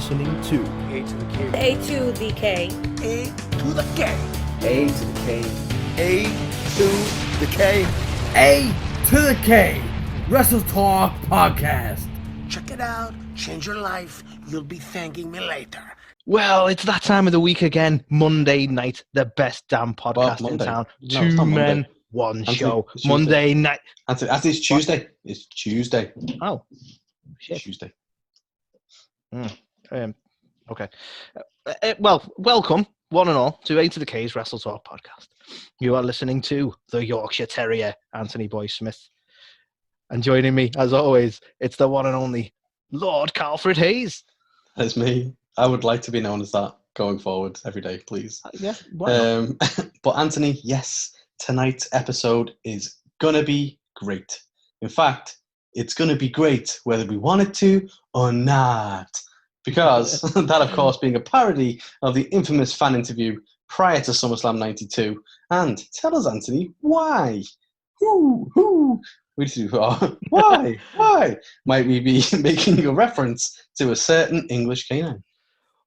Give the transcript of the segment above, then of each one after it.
listening to A to the K. A to the K. A to the K. A to the K. A to the K. A to the K. WrestleTalk podcast. Check it out. Change your life. You'll be thanking me later. Well, it's that time of the week again. Monday night, the best damn podcast in town. No, it's Two not men, Monday. one Anthony, show. it's Tuesday. Monday night. Actually, it's Tuesday. It's Tuesday. Oh, shit. Tuesday. Okay. Well, welcome, one and all, to A to the K's WrestleTalk podcast. You are listening to the Yorkshire Terrier, Anthony Boy Smith. And joining me, as always, it's the one and only Lord Calfred Hayes. That's me. I would like to be known as that going forward every day, please. Yeah, why not? But Anthony, yes, tonight's episode is going to be great. In fact, it's going to be great whether we want it to or not. Because that, of course, being a parody of the infamous fan interview prior to SummerSlam 92. And tell us, Anthony, why? Who? Why might we be making a reference to a certain English canine?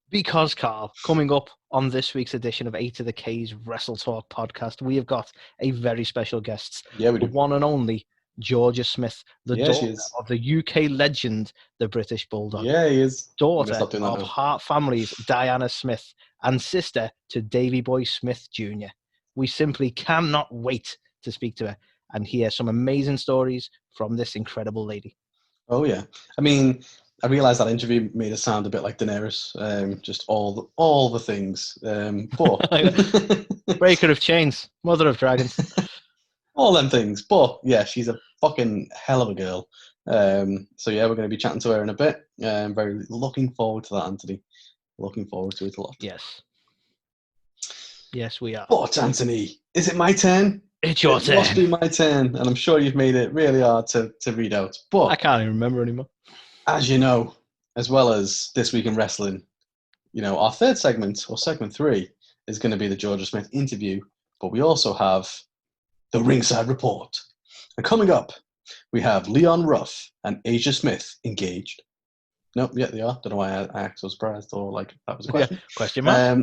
Because, Carl, coming up on this week's edition of A to the K's WrestleTalk podcast, we have got a very special guest. Yeah, we do. The one and only Georgia Smith, the Yeah, she daughter is. of the UK legend, the British Bulldog. Yeah, he is. Daughter Stop doing that of now. Hart families Diana Smith and sister to Davy Boy Smith Jr. We simply cannot wait to speak to her and hear some amazing stories from this incredible lady. Oh, yeah. I mean, I realised that interview made us sound a bit like Daenerys, just all the things. But Breaker of chains, mother of dragons. all them things. But, yeah, she's a fucking hell of a girl. So, yeah, we're going to be chatting to her in a bit. I'm very looking forward to that, Anthony. Looking forward to it a lot. Yes. Yes, we are. But, Anthony, is it my turn? It's your It turn. must be my turn, and I'm sure you've made it really hard to read out. But I can't even remember anymore. as you know, as well as This Week in Wrestling, you know, our third segment, or segment 3, is going to be the Georgia Smith interview, but we also have the Ringside Report. And coming up, we have Leon Ruff and Asia Smith engaged. Nope, yeah, they are. Don't know why I acted so surprised, or like that was a question. Yeah, question mark.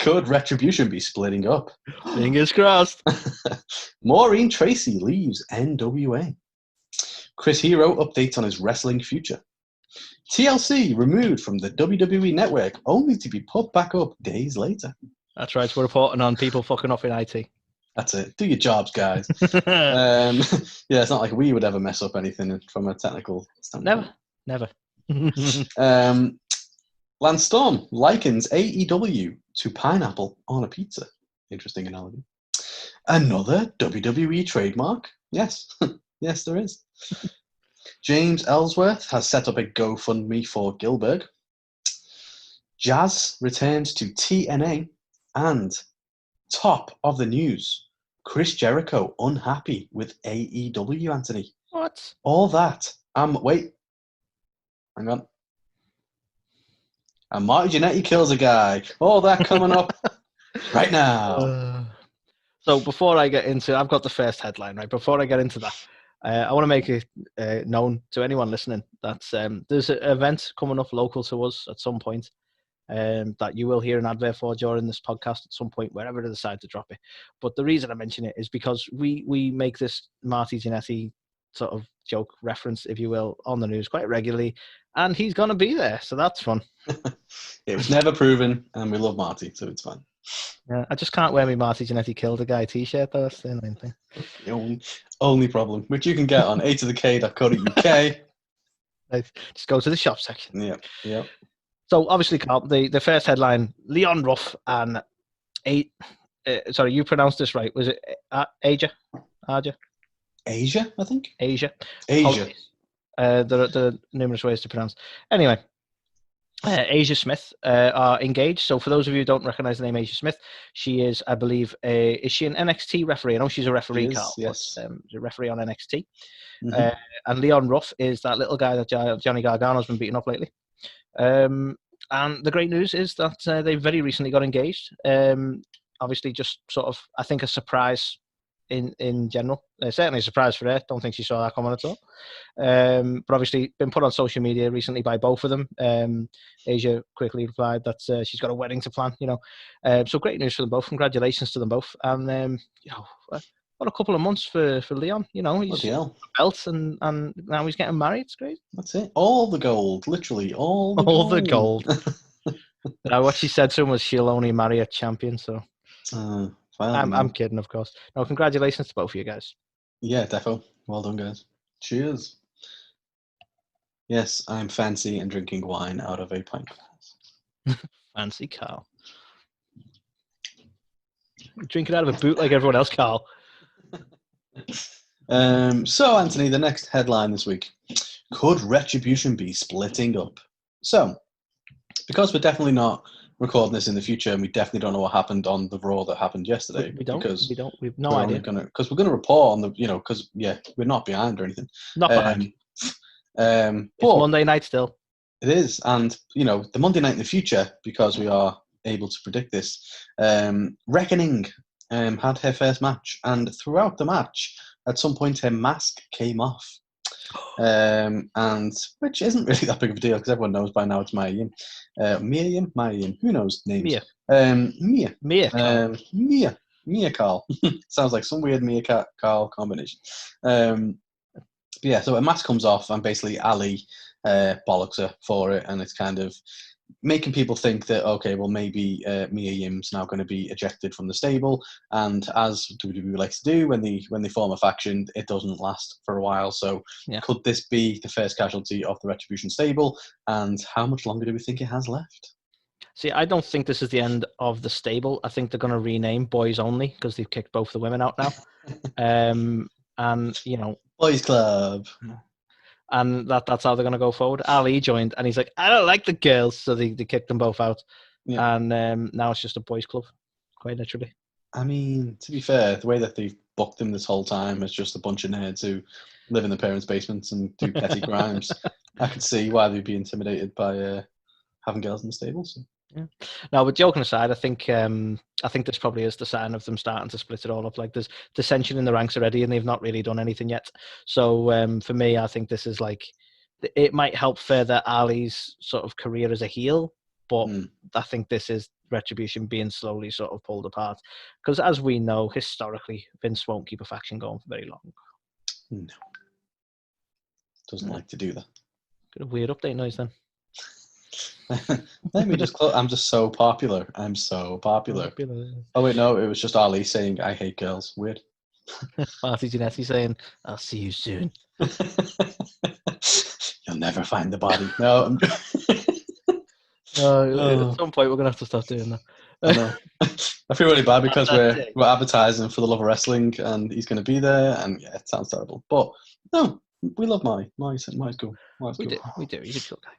Could Retribution be splitting up? Fingers crossed. Maureen Tracy leaves NWA. Chris Hero updates on his wrestling future. TLC removed from the WWE network only to be put back up days later. That's right. We're reporting on people fucking off in IT. That's it. Do your jobs, guys. Yeah, it's not like we would ever mess up anything from a technical standpoint. Never. Lance Storm likens AEW to pineapple on a pizza. Interesting analogy. Another WWE trademark? Yes. Yes, there is. James Ellsworth has set up a GoFundMe for Gilbert. Jazz returns to TNA. And top of the news, Chris Jericho unhappy with AEW, Anthony. What? All that. Wait. Hang on. And Marty Jannetty kills a guy. All that coming up right now. So before I get into, I've got the first headline, right? Before I get into that, I want to make it known to anyone listening that there's an event coming up local to us at some point that you will hear an advert for during this podcast at some point, wherever they decide to drop it. But the reason I mention it is because we make this Marty Jannetty sort of joke reference, if you will, on the news quite regularly, and he's going to be there, so that's fun. It was never proven, and we love Marty, so it's fun. Yeah, I just can't wear my Marty Jannetty killed a guy t-shirt, though. That's the only thing. The only problem, which you can get on a2thek.co.uk. Right, just go to the shop section. Yep. So obviously, Carl, the first headline: Leon Ruff and sorry, you pronounced this right? Was it Asia? Asia, I think. Asia. Asia. There are numerous ways to pronounce. Anyway, Asia Smith are engaged. So for those of you who don't recognize the name Asia Smith, she is, I believe, is she an NXT referee? I know she's a referee, Carl. Yes. But, she's a referee on NXT. Mm-hmm. And Leon Ruff is that little guy that Johnny Gargano's been beating up lately. And the great news is that they very recently got engaged. Obviously, just sort of, I think, a surprise in general. Certainly a surprise for her. Don't think she saw that coming at all. But obviously been put on social media recently by both of them. Asia quickly replied that she's got a wedding to plan, so great news for them both. Congratulations to them both. And what a couple of months for Leon. He's belt and now he's getting married. It's great. That's it. All the gold, literally all the gold. What she said to him was she'll only marry a champion. So I'm kidding, of course. No, congratulations to both of you guys. Yeah, defo. Well done, guys. Cheers. Yes, I'm fancy and drinking wine out of a pint glass. Fancy, Carl. Drink it out of a boot like everyone else, Carl. So, Anthony, the next headline this week. Could Retribution be splitting up? So, because we're definitely not recording this in the future, and we definitely don't know what happened on the Raw that happened yesterday. We don't. We've no idea. Because we're going to report on the, because, we're not behind or anything. Not behind. It's Monday night still. It is. And, the Monday night in the future, because we are able to predict this, Reckoning had her first match. And throughout the match, at some point, her mask came off. And which isn't really that big of a deal because everyone knows by now it's Mia Yim, who knows names? Mia Carl. Sounds like some weird Mia Carl combination. So a mask comes off and basically Ali bollocks her for it, and it's kind of making people think that, okay, well, maybe Mia Yim's now going to be ejected from the stable, and as WWE likes to do when they form a faction, it doesn't last for a while. So could this be the first casualty of the Retribution stable, and how much longer do we think it has left? See, I don't think this is the end of the stable. I think they're going to rename Boys Only because they've kicked both the women out now. And, Boys Club. And that's how they're going to go forward. Ali joined, and he's like, I don't like the girls. So they kicked them both out. Yeah. And now it's just a boys' club, quite literally. I mean, to be fair, the way that they've booked them this whole time is just a bunch of nerds who live in their parents' basements and do petty crimes. I could see why they'd be intimidated by having girls in the stable. So. Yeah. No, but joking aside, I think this probably is the sign of them starting to split it all up. Like there's dissension in the ranks already, and they've not really done anything yet. So for me, I think this is like it might help further Ali's sort of career as a heel, but I think this is Retribution being slowly sort of pulled apart. Because as we know, historically, Vince won't keep a faction going for very long. No, doesn't like to do that. Got a weird update noise then. Let me just close. I'm just so popular. I'm so popular. Oh wait, no, it was just Ali saying I hate girls. Weird. Marty Jannetty saying I'll see you soon. You'll never find the body. No. At some point we're gonna have to start doing that. I know. I feel really bad because we're advertising for the love of wrestling, and he's going to be there, and yeah, it sounds terrible. But no, we love Marty. Marty's cool. We do. He's a cool guy.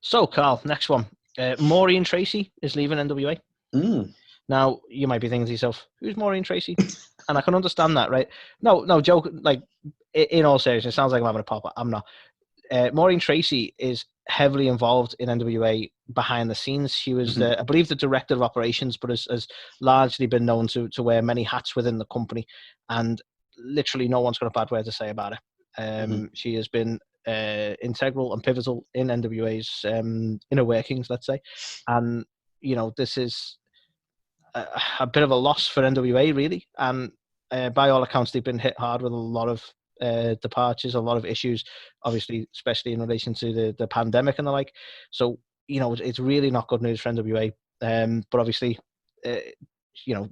So, Carl, next one. Maureen Tracy is leaving NWA. Now, you might be thinking to yourself, who's Maureen Tracy? And I can understand that, right? No, joke. Like, in all seriousness, it sounds like I'm having a pop. I'm not. Maureen Tracy is heavily involved in NWA behind the scenes. She was, I believe, the director of operations, but has largely been known to wear many hats within the company. And literally no one's got a bad word to say about her. She has been integral and pivotal in NWA's inner workings, let's say, and this is a bit of a loss for NWA, really. And by all accounts, they've been hit hard with a lot of departures, a lot of issues, obviously, especially in relation to the pandemic and the like. So it's really not good news for NWA. But obviously,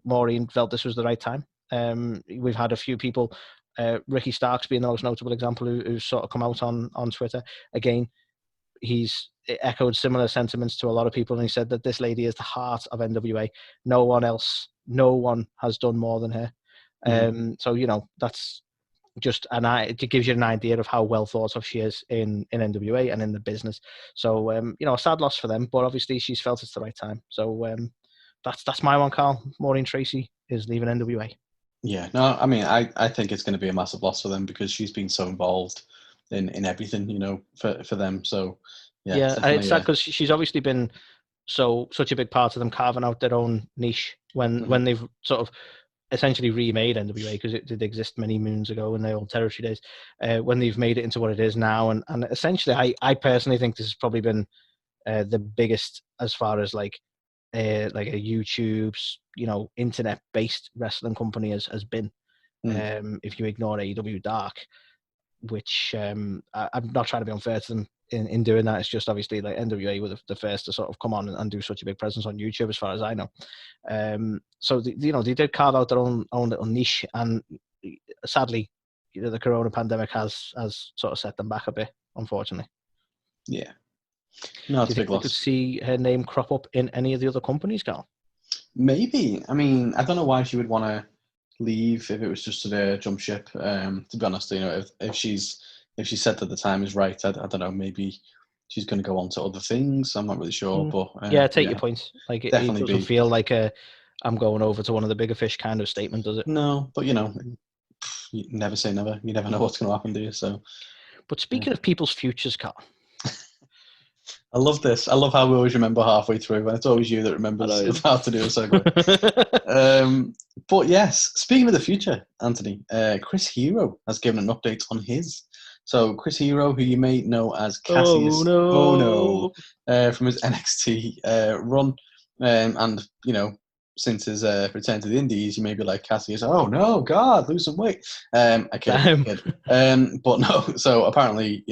Maureen felt this was the right time. We've had a few people. Ricky Starks being the most notable example who's sort of come out on Twitter. Again, he's echoed similar sentiments to a lot of people, and he said that this lady is the heart of NWA. No one has done more than her. So, that's just it gives you an idea of how well thought of she is in NWA and in the business. So, a sad loss for them, but obviously she's felt it's the right time. So that's my one, Carl. Maureen Tracy is leaving NWA. Yeah, no, I mean, I think it's going to be a massive loss for them because she's been so involved in everything, for them. So, yeah, and it's sad because she's obviously been such a big part of them carving out their own niche when they've sort of, essentially remade NWA, because it did exist many moons ago in the old territory days, when they've made it into what it is now. And essentially, I personally think this has probably been the biggest as far as like a YouTube's, internet based wrestling company has been. If you ignore AEW Dark, which I'm not trying to be unfair to them in doing that. It's just obviously like NWA were the first to sort of come on and do such a big presence on YouTube, as far as I know. So they did carve out their own little niche, and sadly, the Corona pandemic has sort of set them back a bit, unfortunately. Yeah. No, Do it's you a big think we could loss. see her name crop up in any of the other companies, Carl? Maybe. I mean, I don't know why she would want to leave if it was just to jump ship. To be honest, if she's said that the time is right, I don't know. Maybe she's going to go on to other things. I'm not really sure, but yeah, take your points. Like it definitely doesn't be. feel like I'm going over to one of the bigger fish kind of statement, does it? No, but you never say never. You never know what's going to happen, do you? So. But speaking of people's futures, Carl. I love this. I love how we always remember halfway through, and it's always you that remembers how to do a segue. But yes, speaking of the future, Anthony, Chris Hero has given an update on his. So Chris Hero, who you may know as Cassius Oh no, from his NXT run, and since his return to the Indies, you may be like, Cassius, oh no, God, lose some weight. I kid. But no. So apparently,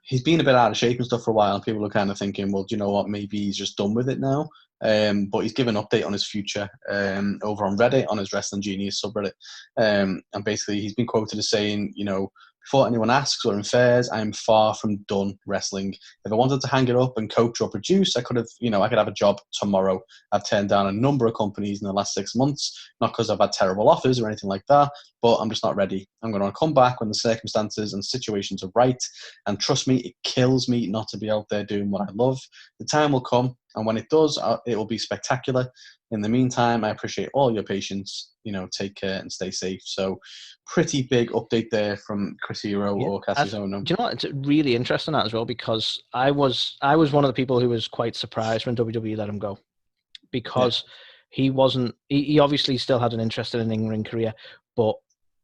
he's been a bit out of shape and stuff for a while, and people are kind of thinking, well, do you know what? Maybe he's just done with it now. But he's given an update on his future over on Reddit, on his Wrestling Genius subreddit. And basically, he's been quoted as saying, before anyone asks or infers, I am far from done wrestling. If I wanted to hang it up and coach or produce, I could have a job tomorrow. I've turned down a number of companies in the last 6 months, not because I've had terrible offers or anything like that, but I'm just not ready. I'm going to come back when the circumstances and situations are right. And trust me, it kills me not to be out there doing what I love. The time will come, and when it does, it will be spectacular. In the meantime, I appreciate all your patience. Take care and stay safe. So, pretty big update there from Chris Hero or Cassius Ohno. Do you know what? It's really interesting that as well, because I was one of the people who was quite surprised when WWE let him go, because he wasn't. He obviously still had an interest in an in-ring career, but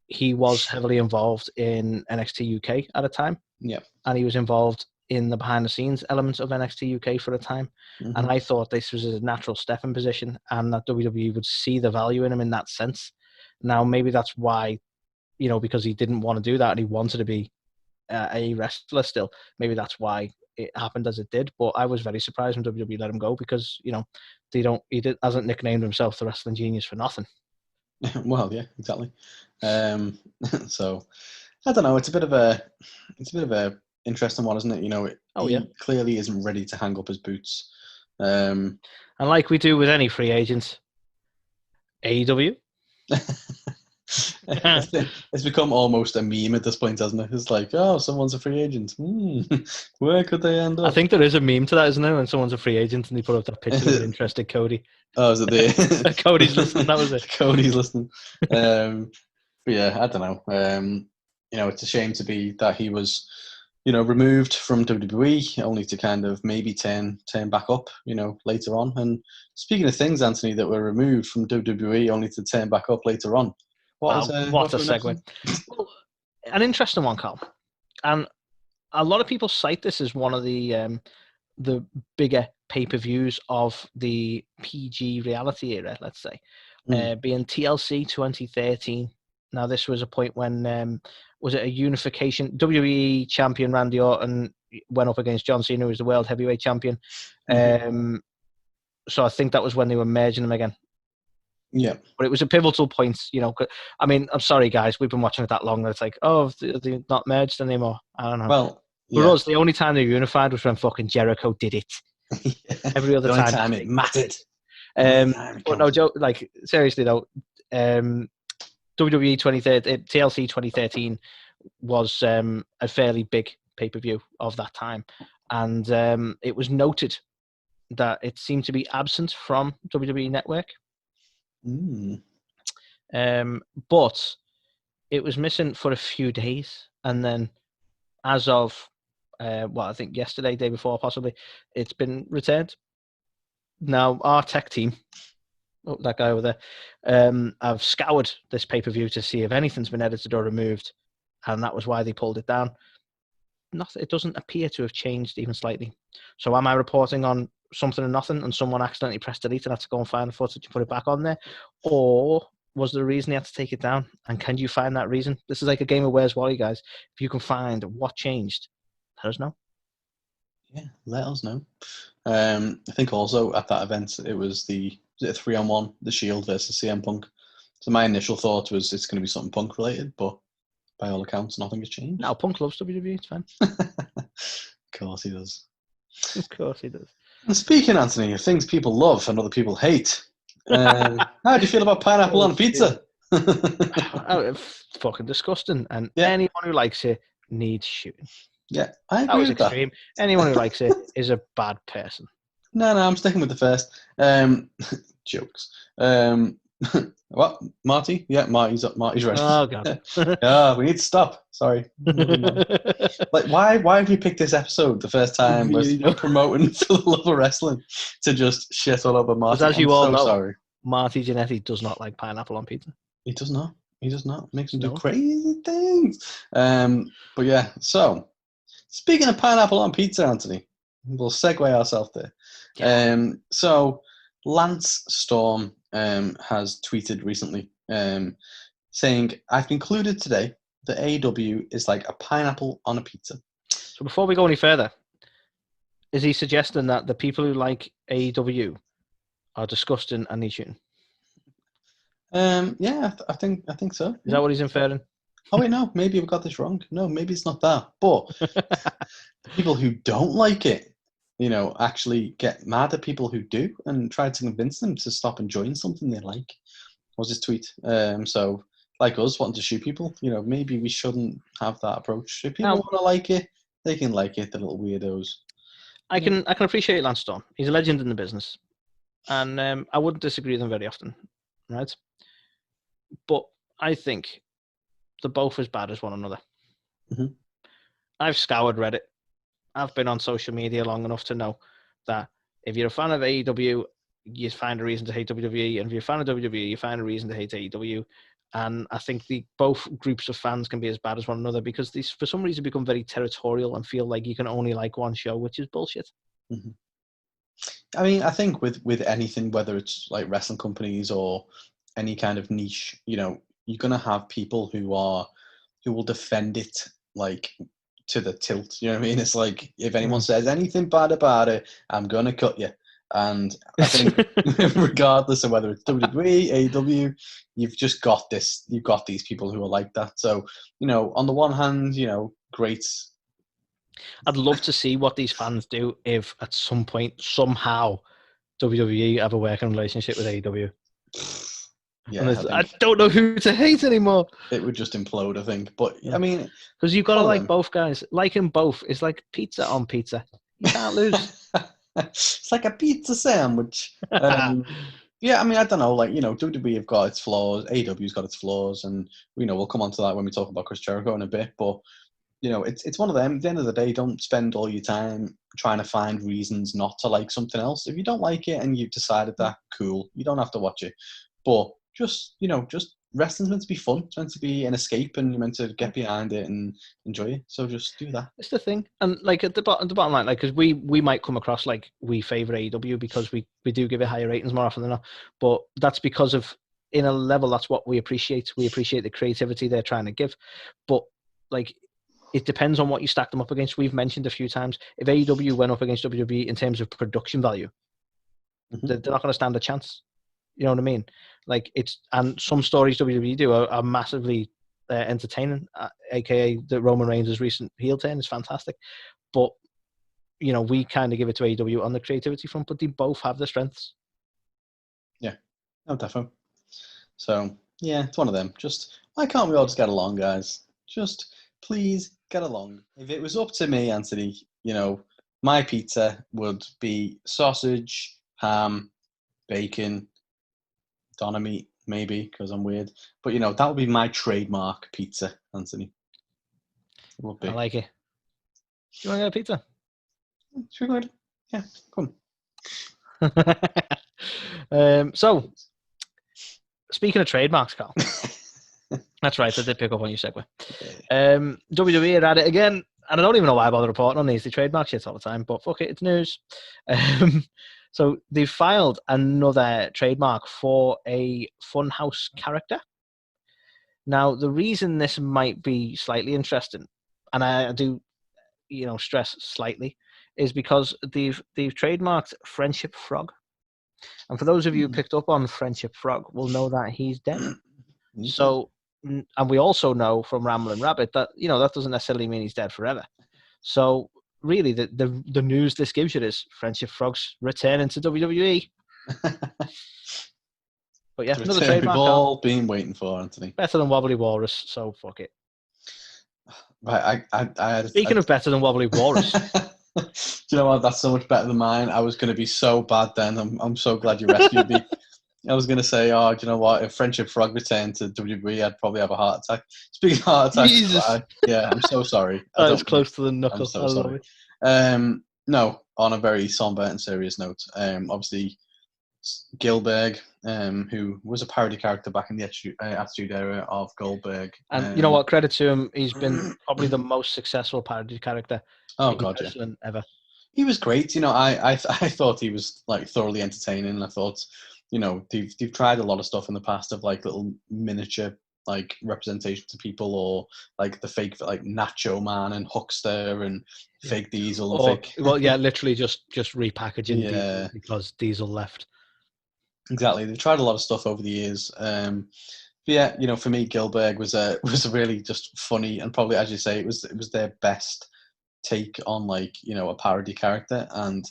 he was heavily involved in NXT UK at a time. Yeah, and he was involved in the behind-the-scenes elements of NXT UK for a time. Mm-hmm. And I thought this was a natural stepping position, and that WWE would see the value in him in that sense. Now, maybe that's why, because he didn't want to do that and he wanted to be a wrestler still. Maybe that's why it happened as it did. But I was very surprised when WWE let him go, because he hasn't nicknamed himself the Wrestling Genius for nothing. Well, yeah, exactly. So I don't know. It's a bit of a interesting one, isn't it? He clearly isn't ready to hang up his boots. And like we do with any free agent, AEW. It's become almost a meme at this point, hasn't it? It's like, oh, someone's a free agent. Where could they end up? I think there is a meme to that, isn't there? When someone's a free agent and they put up that picture of an interested Cody. Oh, is it there? Cody's listening. That was it. Cody's listening. But yeah, I don't know. It's a shame that he was, removed from WWE, only to kind of maybe turn back up, later on. And speaking of things, Anthony, that were removed from WWE only to turn back up later on. What a segue. Well, an interesting one, Carl. And a lot of people cite this as one of the bigger pay-per-views of the PG reality era, let's say, being TLC 2013. Now, this was a point when, was it a unification? WWE champion Randy Orton went up against John Cena, who was the world heavyweight champion. So I think that was when they were merging them again. Yeah. But it was a pivotal point, I mean, I'm sorry, guys, we've been watching it that long that it's like, oh, they're not merged anymore. I don't know. Well, for us, the only time they unified was when fucking Jericho did it. Every other time it mattered. But no, Joe, like, seriously though, WWE 2013, TLC 2013 was a fairly big pay-per-view of that time. And it was noted that it seemed to be absent from WWE Network. But it was missing for a few days, and then as of I think yesterday, day before possibly, it's been returned. Now our tech team Oh, that guy over there. I've scoured this pay-per-view to see if anything's been edited or removed, and that was why they pulled it down. Nothing. It doesn't appear to have changed even slightly. So am I reporting on something and nothing, and someone accidentally pressed delete and had to go and find the footage and put it back on there? Or was there a reason they had to take it down? And can you find that reason? This is like a game of Where's Wally, guys. If you can find what changed, let us know. Yeah, let us know. I think also at that event, it was a 3-on-1, The Shield versus CM Punk. So my initial thought was it's going to be something Punk related, but by all accounts, nothing has changed. No, Punk loves WWE. It's fine. Of course he does. Of course he does. And speaking, Anthony, of things people love and other people hate, how do you feel about pineapple on pizza? Oh, it's fucking disgusting. And anyone who likes it needs shooting. Yeah, I agree That was with extreme. Anyone who likes it is a bad person. No, I'm sticking with the first. Jokes. What? Marty? Yeah, Marty's ready. Oh, God. Yeah, we need to stop. Sorry. Like, why have we picked this episode the first time we're promoting for the love of wrestling to just shit all over Marty? Because as you all know, sorry. Marty Jannetty does not like pineapple on pizza. He does not. He does not. Makes him do crazy things. But yeah, so speaking of pineapple on pizza, Anthony, we'll segue ourselves there. Yeah. So Lance Storm has tweeted recently saying, I've concluded today that AEW is like a pineapple on a pizza. So before we go any further, is he suggesting that the people who like AEW are disgusting and need shooting? Yeah, I think so. Is that what he's inferring? Oh wait, no, maybe I've got this wrong. No, maybe it's not that. But people who don't like it, actually get mad at people who do and try to convince them to stop enjoying something they like. Was his tweet. So like us wanting to shoot people, maybe we shouldn't have that approach. If people want to like it, they can like it, the little weirdos. I can appreciate Lance Storm. He's a legend in the business. And I wouldn't disagree with him very often, right? But I think they're both as bad as one another. Mm-hmm. I've scoured Reddit. I've been on social media long enough to know that if you're a fan of AEW, you find a reason to hate WWE. And if you're a fan of WWE, you find a reason to hate AEW. And I think both groups of fans can be as bad as one another because these, for some reason, become very territorial and feel like you can only like one show, which is bullshit. Mm-hmm. I mean, I think with anything, whether it's like wrestling companies or any kind of niche, you're going to have people who will defend it like to the tilt. You know what I mean? It's like if anyone says anything bad about it, I'm going to cut you. And I think regardless of whether it's WWE, AEW, you've just got this. You've got these people who are like that. So, on the one hand, great. I'd love to see what these fans do if at some point, somehow, WWE have a working relationship with AEW. Yeah, I don't know who to hate anymore. It would just implode, I think. But, I mean... Because you've got to like both guys. Liking both is like pizza on pizza. You can't lose. It's like a pizza sandwich. Yeah, I mean, I don't know. Like, WWE have got its flaws. AEW's got its flaws. And, we'll come on to that when we talk about Chris Jericho in a bit. But... it's one of them. At the end of the day, don't spend all your time trying to find reasons not to like something else. If you don't like it and you've decided that, cool. You don't have to watch it. But just wrestling's meant to be fun. It's meant to be an escape and you're meant to get behind it and enjoy it. So just do that. It's the thing. And like at the bottom line, like, because we might come across like we favor AEW because we do give it higher ratings more often than not. But that's because of, in a level, that's what we appreciate. We appreciate the creativity they're trying to give. But like, it depends on what you stack them up against. We've mentioned a few times, if AEW went up against WWE in terms of production value, they're not going to stand a chance. You know what I mean? Like, and some stories WWE do are massively entertaining, aka the Roman Reigns' recent heel turn is fantastic. But, we kind of give it to AEW on the creativity front, but they both have their strengths. Yeah, no, definitely. So, yeah, it's one of them. Just, why can't we all just get along, guys? Just... please get along. If it was up to me, Anthony, my pizza would be sausage, ham, bacon, doner meat, maybe, because I'm weird. But, that would be my trademark pizza, Anthony. It would be. I like it. Do you want to get a pizza? Should we go ahead? Yeah, come. So, speaking of trademarks, Carl. That's right. I did pick up on your segue. WWE are at it again, and I don't even know why I bother reporting on these. They trademark shit all the time, but fuck it, it's news. So they filed another trademark for a Funhouse character. Now, the reason this might be slightly interesting, and I do, stress slightly, is because they've trademarked Friendship Frog. And for those of you who picked up on Friendship Frog, will know that he's dead. So, and we also know from Ramblin' Rabbit that that doesn't necessarily mean he's dead forever. So, really, the news this gives you is Friendship Frog's returning to WWE. But yeah, another trademark. We've all been waiting for, Anthony. Better than Wobbly Walrus, so fuck it. Right, Speaking of better than Wobbly Walrus. Do you know what? That's so much better than mine. I was going to be so bad then. I'm so glad you rescued me. I was going to say, do you know what? If Friendship Frog returned to WWE, I'd probably have a heart attack. Speaking of heart attacks, Jesus. I'm so sorry. That is close to the knuckle. I'm so sorry. No, on a very somber and serious note, obviously, Gilbert, who was a parody character back in the Attitude Era of Goldberg. And you know what? Credit to him. He's been probably the most successful parody character ever. He was great. I thought he was like thoroughly entertaining. I thought, they've tried a lot of stuff in the past of like little miniature like representation to people, or like the fake like Nacho Man and Huckster and fake Diesel and fake. Well, yeah, literally just repackaging Diesel because Diesel left. Exactly. They've tried a lot of stuff over the years. But yeah, for me, Gilbert was a really just funny, and probably, as you say, it was their best take on like a parody character. And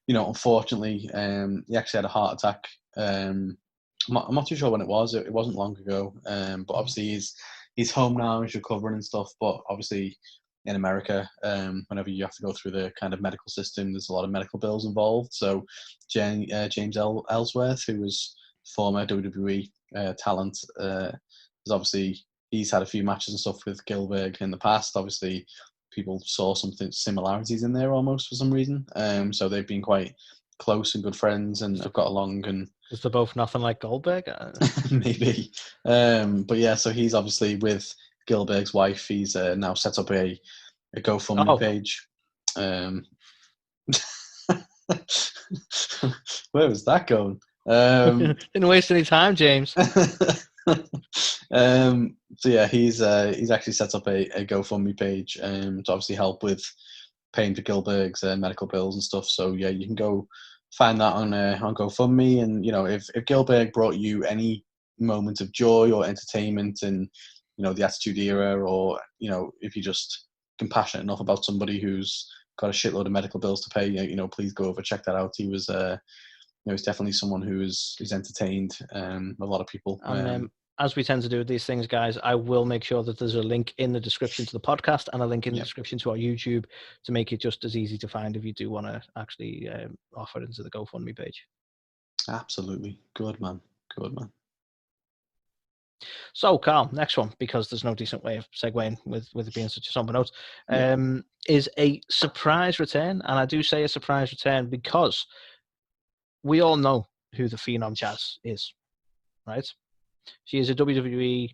unfortunately, he actually had a heart attack. I'm not too sure when it was. It wasn't long ago. But obviously he's home now, he's recovering and stuff. But obviously in America, whenever you have to go through the kind of medical system, there's a lot of medical bills involved. So James Ellsworth, who was former WWE talent, is obviously, he's had a few matches and stuff with Gilbert in the past. Obviously, people saw some similarities in there almost for some reason. So they've been quite close and good friends and have got along. And because they're both nothing like Goldberg? Maybe. But yeah, so he's obviously with Gilbert's wife. He's now set up a GoFundMe page. Where was that going? Didn't waste any time, James. So yeah, he's actually set up a GoFundMe page to obviously help with paying for Gilbert's medical bills and stuff. So yeah, you can go find that on GoFundMe. And if Gilbert brought you any moment of joy or entertainment in the Attitude Era, or if you're just compassionate enough about somebody who's got a shitload of medical bills to pay, please go over, check that out. He was he's definitely someone who's entertained a lot of people. And as we tend to do with these things, guys, I will make sure that there's a link in the description to the podcast and a link in the description to our YouTube to make it just as easy to find if you do want to actually offer it into the GoFundMe page. Absolutely. Good man. So, Carl, next one, because there's no decent way of segueing with it being such a somber note, is a surprise return. And I do say a surprise return because we all know who the Phenom Jazz is, right? She is a WWE,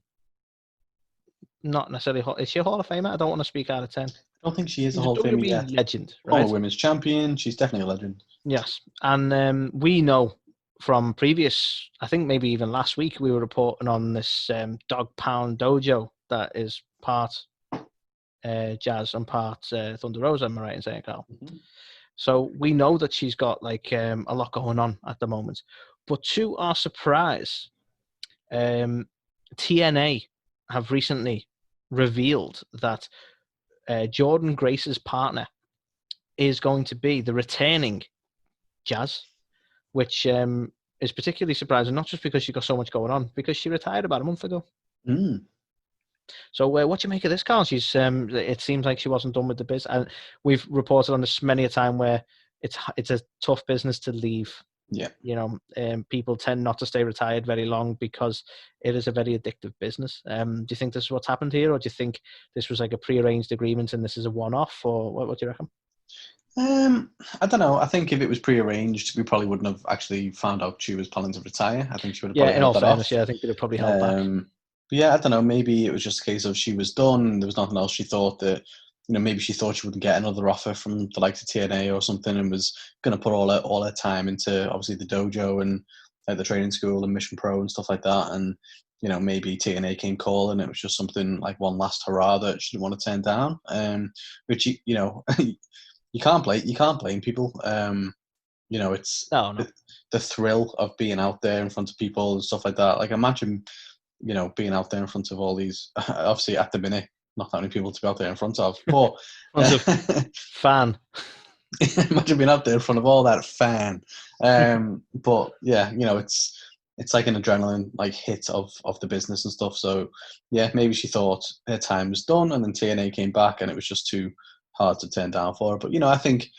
not necessarily, is she a Hall of Famer? I don't want to speak out of 10. I don't think she is She's a Hall of Famer yet. Legend, right? Former women's champion. She's definitely a legend. Yes. And we know from previous, I think maybe even last week, we were reporting on this Dog Pound Dojo that is part Jazz and part Thunder Rosa, am I right in saying, Carl? Mm-hmm. So we know that she's got like a lot going on at the moment. But to our surprise, TNA have recently revealed that Jordan Grace's partner is going to be the returning Jazz, which is particularly surprising, not just because she got so much going on, because she retired about a month ago. Mm. So what do you make of this, Carl? She's it seems like she wasn't done with the biz, and we've reported on this many a time where it's a tough business to leave. Yeah, people tend not to stay retired very long because it is a very addictive business. Do you think this is what's happened here, or do you think this was like a prearranged agreement and this is a one-off, or what do you reckon? I don't know. I think if it was prearranged, we probably wouldn't have actually found out she was planning to retire. I think she would have Yeah, probably in held all that fairness, off. yeah, I think they'd have probably held back. But yeah, I don't know. Maybe it was just a case of she was done. There was nothing else. She thought that, maybe she thought she wouldn't get another offer from the likes of TNA or something, and was going to put all her time into obviously the dojo and like the training school and Mission Pro and stuff like that. And maybe TNA came calling. It was just something like one last hurrah that she didn't want to turn down. Which you can't blame people. It's No. the thrill of being out there in front of people and stuff like that. Like imagine, being out there in front of all these. Obviously, at the minute, not that many people to be out there in front of, but Fan. imagine being out there in front of all that fan. But yeah, it's like an adrenaline like hit of the business and stuff. So yeah, maybe she thought her time was done, and then TNA came back, and it was just too hard to turn down for her. But I think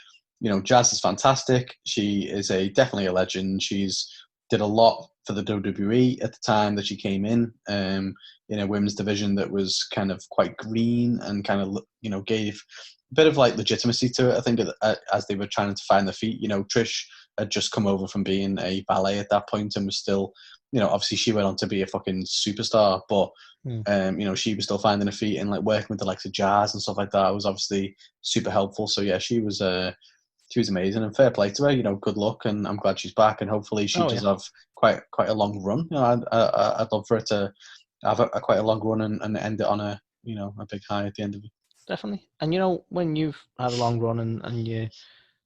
Jazz is fantastic. She is definitely a legend. She's did a lot for the WWE at the time that she came in a women's division that was kind of quite green and kind of gave a bit of like legitimacy to it. I think as they were trying to find their feet. Trish had just come over from being a ballet at that point and was still, obviously she went on to be a fucking superstar, but she was still finding her feet and like working with the likes of Jazz and stuff like that was obviously super helpful. So yeah, she was amazing, and fair play to her. Good luck, and I'm glad she's back, and hopefully she does have quite a long run. I'd love for her to have a quite a long run and end it on a big high at the end of it. Definitely. And when you've had a long run and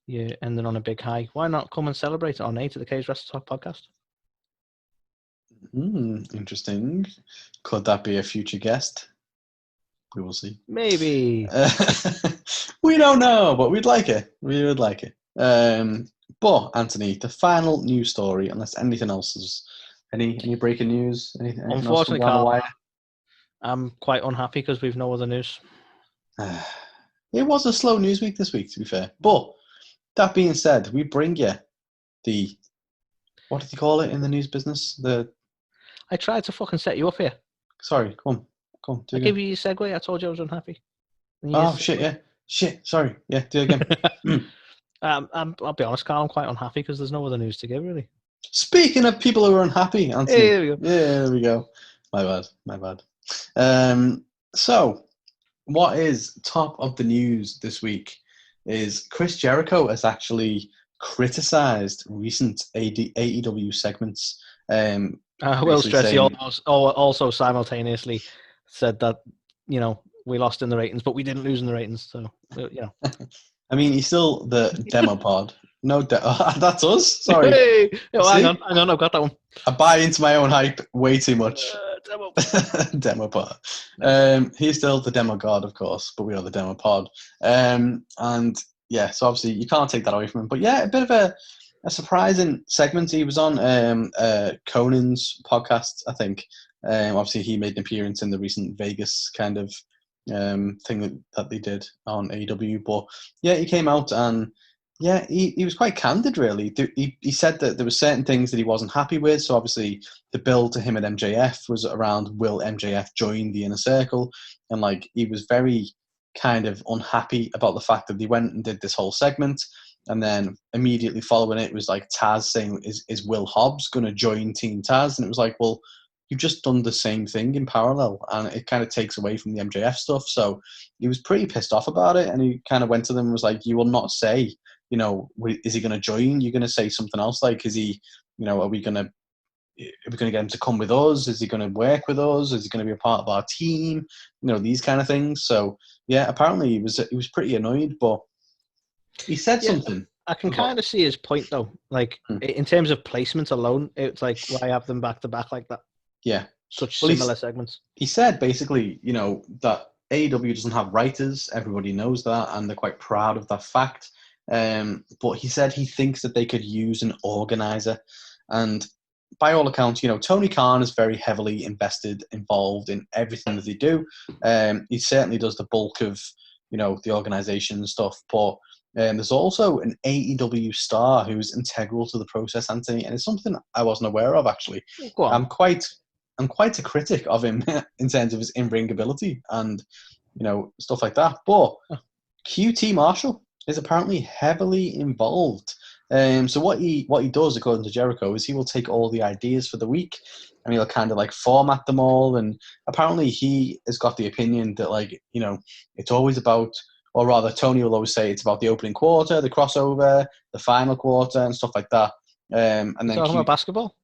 you're ending on a big high, why not come and celebrate it on A to the K's WrestleTalk podcast? Interesting. Could that be a future guest? We will see. Maybe. We don't know, but we'd like it. We would like it. But Anthony, the final news story, unless anything else is any breaking news, anything Unfortunately, else Carl, I'm quite unhappy because we've no other news. It was a slow news week this week, to be fair. But that being said, we bring you the, what did you call it in the news business? I tried to fucking set you up here. Sorry, come on. I gave you your segue. I told you I was unhappy. Oh shit! Yeah, shit. Sorry. Yeah, do it again. I'll be honest, Carl. I'm quite unhappy because there's no other news to give, really. Speaking of people who are unhappy, Anthony. Hey, there we go. Yeah, there we go. My bad. So, what is top of the news this week is Chris Jericho has actually criticised recent AEW segments. I will stress he also simultaneously said that, we lost in the ratings, but we didn't lose in the ratings. So, I mean, he's still the demo pod. No, that's us. Sorry. Hey! Hang on, I've got that one. I buy into my own hype way too much. Demo pod. He's still the demo god, of course, but we are the demo pod. And yeah, so obviously you can't take that away from him. But yeah, a bit of a surprising segment. He was on Conan's podcast, I think. Obviously, he made an appearance in the recent Vegas kind of thing that they did on AEW. But yeah, he came out and yeah, he was quite candid, really. He said that there were certain things that he wasn't happy with. So obviously, the build to him at MJF was around, will MJF join the Inner Circle? And like, he was very kind of unhappy about the fact that they went and did this whole segment. And then immediately following it was like Taz saying, is Will Hobbs going to join Team Taz? And it was like, well, you've just done the same thing in parallel, and it kind of takes away from the MJF stuff. So he was pretty pissed off about it, and he kind of went to them and was like, you will not say, is he going to join? You're going to say something else, like, is he, are we going to get him to come with us? Is he going to work with us? Is he going to be a part of our team? These kind of things. So yeah, apparently he was pretty annoyed, but he said something. I can kind of see his point though. Like in terms of placement alone, it's like, why have them back to back like that? Yeah. Such similar segments. He said basically, that AEW doesn't have writers. Everybody knows that, and they're quite proud of that fact. But he said he thinks that they could use an organizer. And by all accounts, Tony Khan is very heavily involved in everything that they do. He certainly does the bulk of, the organization and stuff. But there's also an AEW star who's integral to the process, Anthony, and it's something I wasn't aware of, actually. Go on. I'm quite a critic of him in terms of his in-ring ability and, stuff like that. But QT Marshall is apparently heavily involved. So what he does, according to Jericho, is he will take all the ideas for the week and he'll kind of like format them all. And apparently he has got the opinion that, like, you know, it's always about, or rather Tony will always say it's about the opening quarter, the crossover, the final quarter, and stuff like that. And then Talking about basketball.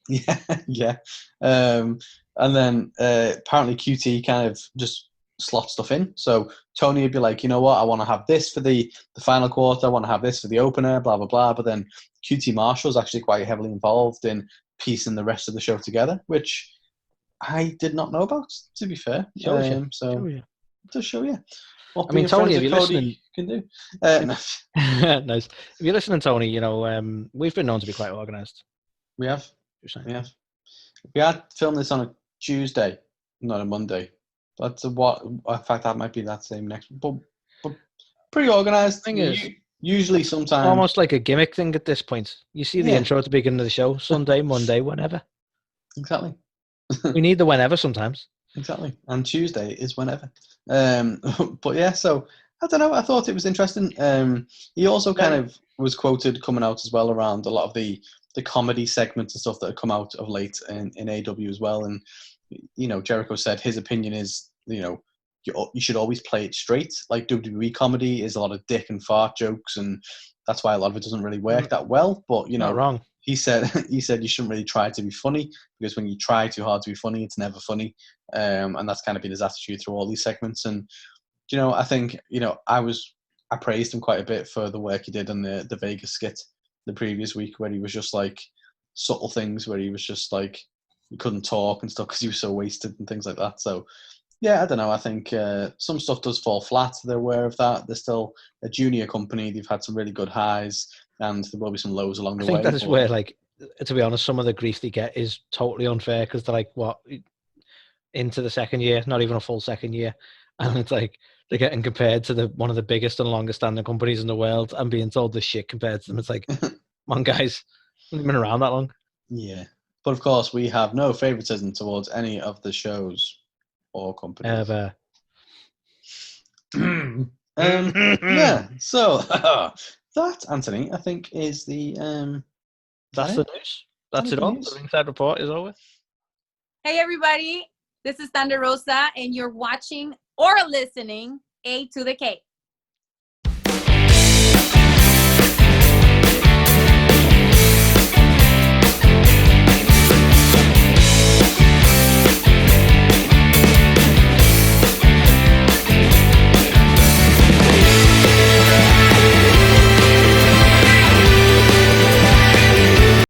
yeah, yeah. And then apparently QT kind of just slot stuff in. So Tony would be like, you know what, I want to have this for the final quarter, I want to have this for the opener, blah, blah, blah. But then QT Marshall's actually quite heavily involved in piecing the rest of the show together, which I did not know about, to be fair. Shows you. So Shows you. to show you what I mean, being Tony, friends if with you're Cody listening, can do. nice. If you're listening, Tony, you know, we've been known to be quite organised. We have. We had filmed this on a Tuesday, not a Monday. But what? In fact, that might be that same next. But pretty organised. Thing is, usually, sometimes almost like a gimmick thing at this point. You see the intro at the beginning of the show, Sunday, Monday, whenever. Exactly. We need the whenever sometimes. Exactly. And Tuesday is whenever. But yeah, so I don't know. I thought it was interesting. He also kind of was quoted coming out as well around a lot of the comedy segments and stuff that have come out of late in AEW as well. And, you know, Jericho said his opinion is, you know, you should always play it straight. Like WWE comedy is a lot of dick and fart jokes, and that's why a lot of it doesn't really work that well. But, you know, not wrong. He said you shouldn't really try to be funny, because when you try too hard to be funny, it's never funny. And that's kind of been his attitude through all these segments. And, you know, I think, you know, I praised him quite a bit for the work he did on the Vegas skit the previous week, where he was just like subtle things, where he was just like, he couldn't talk and stuff because he was so wasted and things like that. So, yeah, I don't know. I think some stuff does fall flat. They're aware of that. They're still a junior company. They've had some really good highs, and there will be some lows along the way. I think that is where, like, to be honest, some of the grief they get is totally unfair, because they're like, what, into the second year, not even a full second year, and it's like they're getting compared to one of the biggest and longest standing companies in the world and being told this shit compared to them. It's like, come on, guys, we've been around that long. Yeah, but of course we have no favoritism towards any of the shows or companies. Ever. Yeah. So that, Anthony, I think is the that's the news. That's it all. The Ringside Report is over. Hey everybody, this is Thunder Rosa, and you're watching or listening A to the K.